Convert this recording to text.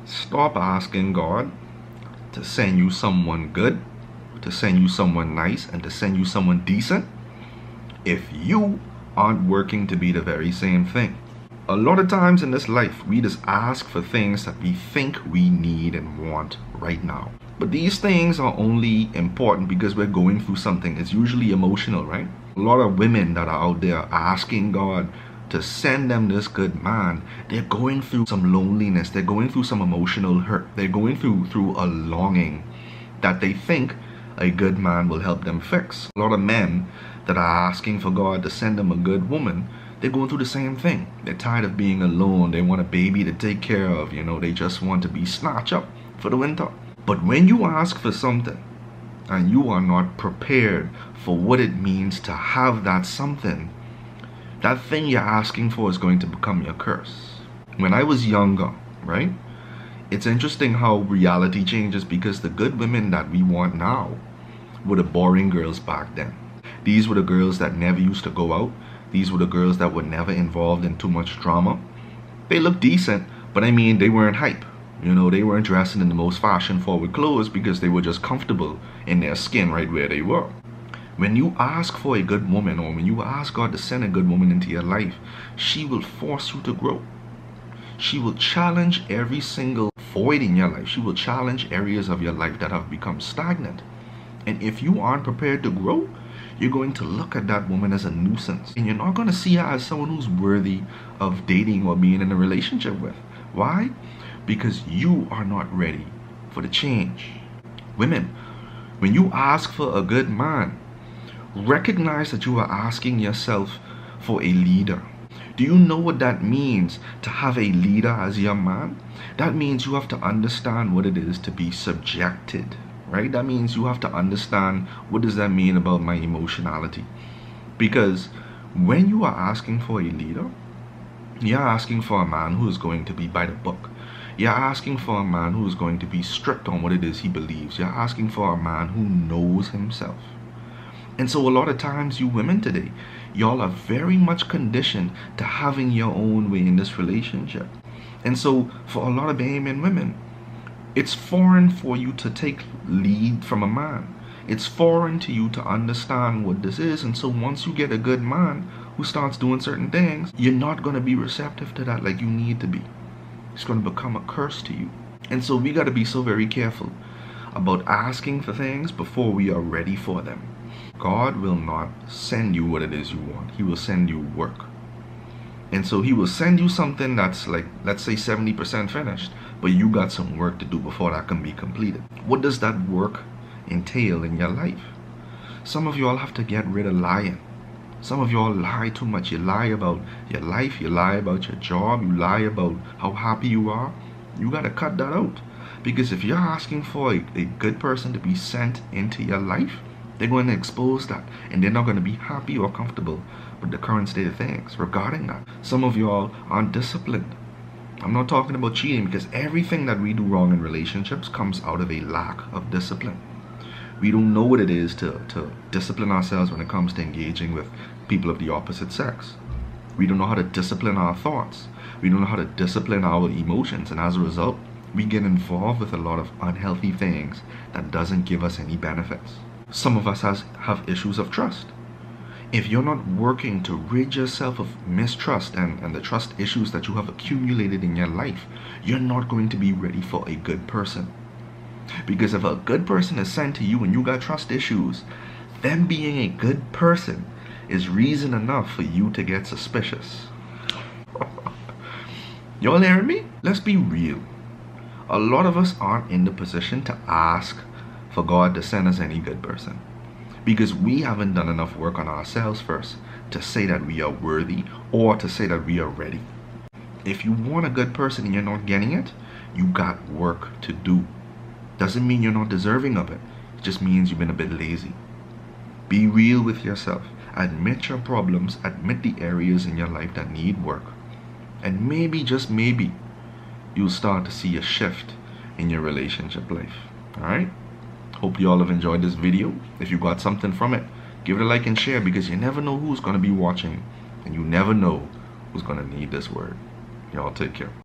Stop asking God to send you someone good, to send you someone nice, and to send you someone decent if you aren't working to be the very same thing. A lot of times in this life, we just ask for things that we think we need and want right now. But these things are only important because we're going through something. It's usually emotional, right? A lot of women that are out there asking God to send them this good man, they're going through some loneliness. They're going through some emotional hurt. They're going through a longing that they think a good man will help them fix. A lot of men that are asking for God to send them a good woman, they're going through the same thing. They're tired of being alone. They want a baby to take care of. They just want to be snatched up for the winter. But when you ask for something and you are not prepared for what it means to have that something, that thing you're asking for is going to become your curse. When I was younger, right? It's interesting how reality changes, because the good women that we want now were the boring girls back then. These were the girls that never used to go out. These were the girls that were never involved in too much drama. They looked decent, but they weren't hype. They weren't dressing in the most fashion-forward clothes because they were just comfortable in their skin right where they were. When you ask for a good woman, or when you ask God to send a good woman into your life, she will force you to grow. She will challenge every single void in your life. She will challenge areas of your life that have become stagnant. And if you aren't prepared to grow, you're going to look at that woman as a nuisance. And you're not going to see her as someone who's worthy of dating or being in a relationship with. Why? Because you are not ready for the change. Women, when you ask for a good man, recognize that you are asking yourself for a leader. Do you know what that means to have a leader as your man? That means you have to understand what it is to be subjected, right? That means you have to understand what does that mean about my emotionality. Because when you are asking for a leader, you're asking for a man who is going to be by the book. You're asking for a man who is going to be strict on what it is he believes. You're asking for a man who knows himself. And so a lot of times, you women today, y'all are very much conditioned to having your own way in this relationship. And so for a lot of amen women, it's foreign for you to take lead from a man. It's foreign to you to understand what this is. And so once you get a good man who starts doing certain things, you're not going to be receptive to that like you need to be. It's going to become a curse to you. And so we got to be so very careful about asking for things before we are ready for them. God will not send you what it is you want. He will send you work. And so he will send you something that's like, let's say 70% finished, but you got some work to do before that can be completed. What does that work entail in your life? Some of y'all have to get rid of lying. Some of y'all lie too much. You lie about your life. You lie about your job. You lie about how happy you are. You got to cut that out. Because if you're asking for a good person to be sent into your life, they're going to expose that, and they're not going to be happy or comfortable with the current state of things regarding that. Some of y'all aren't disciplined. I'm not talking about cheating, because everything that we do wrong in relationships comes out of a lack of discipline. We don't know what it is to discipline ourselves when it comes to engaging with people of the opposite sex. We don't know how to discipline our thoughts. We don't know how to discipline our emotions, and as a result, we get involved with a lot of unhealthy things that doesn't give us any benefits. Some of us have issues of trust. If you're not working to rid yourself of mistrust and the trust issues that you have accumulated in your life, you're not going to be ready for a good person. Because if a good person is sent to you and you got trust issues, them being a good person is reason enough for you to get suspicious. Y'all hearing me? Let's be real. A lot of us aren't in the position to ask for God to send us any good person, because we haven't done enough work on ourselves first to say that we are worthy or to say that we are ready. If you want a good person and you're not getting it, you got work to do. Doesn't mean you're not deserving of it. It just means you've been a bit lazy. Be real with yourself. Admit your problems. Admit the areas in your life that need work. And maybe, just maybe, you'll start to see a shift in your relationship life. Alright? Hope you all have enjoyed this video. If you got something from it, give it a like and share, because you never know who's going to be watching, and you never know who's going to need this word. Y'all take care.